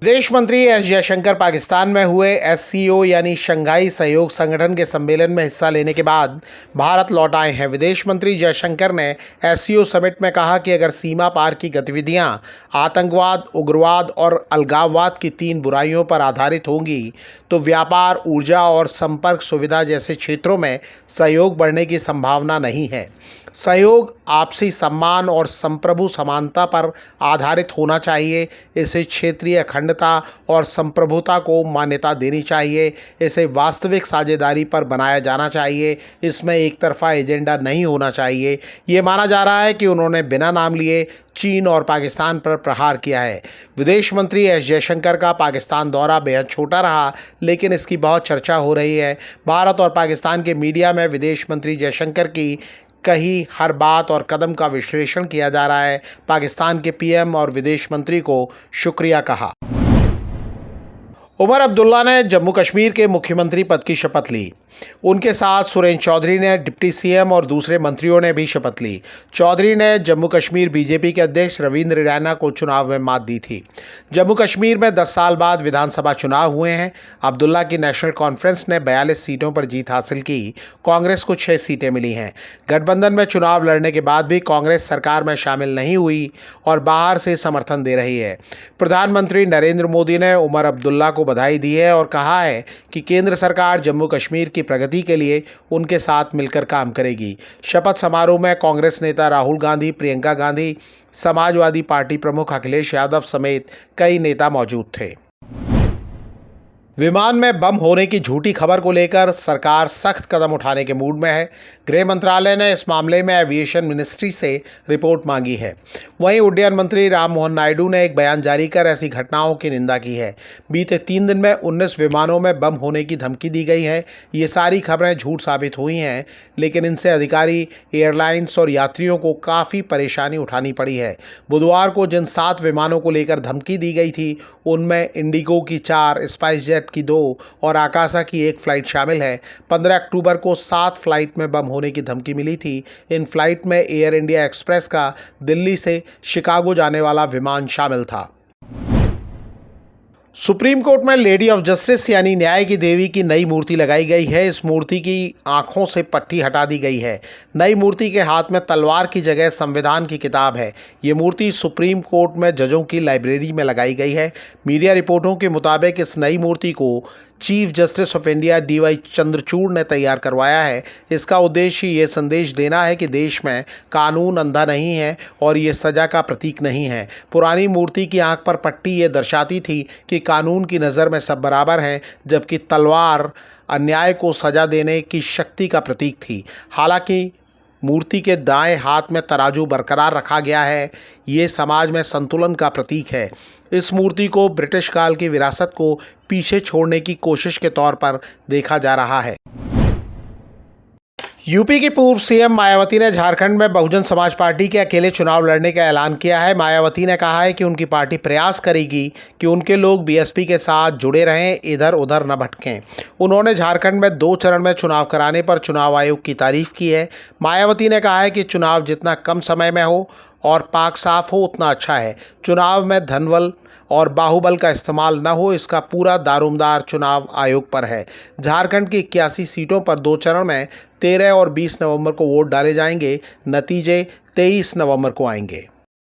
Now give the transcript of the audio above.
विदेश मंत्री एस जयशंकर पाकिस्तान में हुए एससीओ यानी शंघाई सहयोग संगठन के सम्मेलन में हिस्सा लेने के बाद भारत लौट आए हैं। विदेश मंत्री जयशंकर ने एससीओ समिट में कहा कि अगर सीमा पार की गतिविधियां आतंकवाद, उग्रवाद और अलगाववाद की 3 बुराइयों पर आधारित होंगी तो व्यापार, ऊर्जा और संपर्क सुविधा जैसे क्षेत्रों में सहयोग बढ़ने की संभावना नहीं है। सहयोग आपसी सम्मान और संप्रभु समानता पर आधारित होना चाहिए। इसे क्षेत्रीय अखंडता और संप्रभुता को मान्यता देनी चाहिए। इसे वास्तविक साझेदारी पर बनाया जाना चाहिए। इसमें एक तरफा एजेंडा नहीं होना चाहिए। ये माना जा रहा है कि उन्होंने बिना नाम लिए चीन और पाकिस्तान पर प्रहार किया है। विदेश मंत्री एस जयशंकर का पाकिस्तान दौरा बेहद छोटा रहा, लेकिन इसकी बहुत चर्चा हो रही है। भारत और पाकिस्तान के मीडिया में विदेश मंत्री जयशंकर की कही हर बात और कदम का विश्लेषण किया जा रहा है। पाकिस्तान के पीएम और विदेश मंत्री को शुक्रिया कहा। उमर अब्दुल्ला ने जम्मू कश्मीर के मुख्यमंत्री पद की शपथ ली। उनके साथ सुरेंद्र चौधरी ने डिप्टी सीएम और दूसरे मंत्रियों ने भी शपथ ली। चौधरी ने जम्मू कश्मीर बीजेपी के अध्यक्ष रविंद्र रैना को चुनाव में मात दी थी। जम्मू कश्मीर में 10 साल बाद विधानसभा चुनाव हुए हैं। अब्दुल्ला की नेशनल कॉन्फ्रेंस ने 42 सीटों पर जीत हासिल की। कांग्रेस को 6 सीटें मिली हैं। गठबंधन में चुनाव लड़ने के बाद भी कांग्रेस सरकार में शामिल नहीं हुई और बाहर से समर्थन दे रही है। प्रधानमंत्री नरेंद्र मोदी ने उमर अब्दुल्ला को बधाई दी है और कहा है कि केंद्र सरकार जम्मू कश्मीर की प्रगति के लिए उनके साथ मिलकर काम करेगी। शपथ समारोह में कांग्रेस नेता राहुल गांधी, प्रियंका गांधी, समाजवादी पार्टी प्रमुख अखिलेश यादव समेत कई नेता मौजूद थे। विमान में बम होने की झूठी खबर को लेकर सरकार सख्त कदम उठाने के मूड में है। गृह मंत्रालय ने इस मामले में एविएशन मिनिस्ट्री से रिपोर्ट मांगी है। वहीं उड्डयन मंत्री राममोहन नायडू ने एक बयान जारी कर ऐसी घटनाओं की निंदा की है। बीते 3 दिन में 19 विमानों में बम होने की धमकी दी गई है। ये सारी खबरें झूठ साबित हुई हैं, लेकिन इनसे अधिकारी, एयरलाइंस और यात्रियों को काफ़ी परेशानी उठानी पड़ी है। बुधवार को जिन 7 विमानों को लेकर धमकी दी गई थी, उनमें इंडिगो की 4, स्पाइसजेट की 2 और आकाशा की 1 फ्लाइट शामिल है। 15 अक्टूबर को 7 फ्लाइट में बम होने की धमकी मिली थी। इन फ्लाइट में एयर इंडिया एक्सप्रेस का दिल्ली से शिकागो जाने वाला विमान शामिल था। सुप्रीम कोर्ट में लेडी ऑफ जस्टिस यानी न्याय की देवी की नई मूर्ति लगाई गई है। इस मूर्ति की आंखों से पट्टी हटा दी गई है। नई मूर्ति के हाथ में तलवार की जगह संविधान की किताब है। ये मूर्ति सुप्रीम कोर्ट में जजों की लाइब्रेरी में लगाई गई है। मीडिया रिपोर्टों के मुताबिक इस नई मूर्ति को chief justice of India DY Chandrachud ने तैयार करवाया है। इसका उद्देश्य ये संदेश देना है कि देश में कानून अंधा नहीं है और ये सज़ा का प्रतीक नहीं है। पुरानी मूर्ति की आंख पर पट्टी ये दर्शाती थी कि कानून की नज़र में सब बराबर हैं, जबकि तलवार अन्याय को सज़ा देने की शक्ति का प्रतीक थी। हालांकि मूर्ति के दाएं हाथ में तराजू बरकरार रखा गया है। ये समाज में संतुलन का प्रतीक है। इस मूर्ति को ब्रिटिश काल की विरासत को पीछे छोड़ने की कोशिश के तौर पर देखा जा रहा है। यूपी की पूर्व सीएम मायावती ने झारखंड में बहुजन समाज पार्टी के अकेले चुनाव लड़ने का ऐलान किया है। मायावती ने कहा है कि उनकी पार्टी प्रयास करेगी कि उनके लोग बीएसपी के साथ जुड़े रहें, इधर उधर न भटकें। उन्होंने झारखंड में 2 चरण में चुनाव कराने पर चुनाव आयोग की तारीफ की है। मायावती ने कहा है कि चुनाव जितना कम समय में हो और पाक साफ हो उतना अच्छा है। चुनाव में धनबल और बाहुबल का इस्तेमाल न हो, इसका पूरा दारोमदार चुनाव आयोग पर है। झारखंड की 81 सीटों पर 2 चरण में 13 और 20 नवंबर को वोट डाले जाएंगे। नतीजे 23 नवंबर को आएंगे।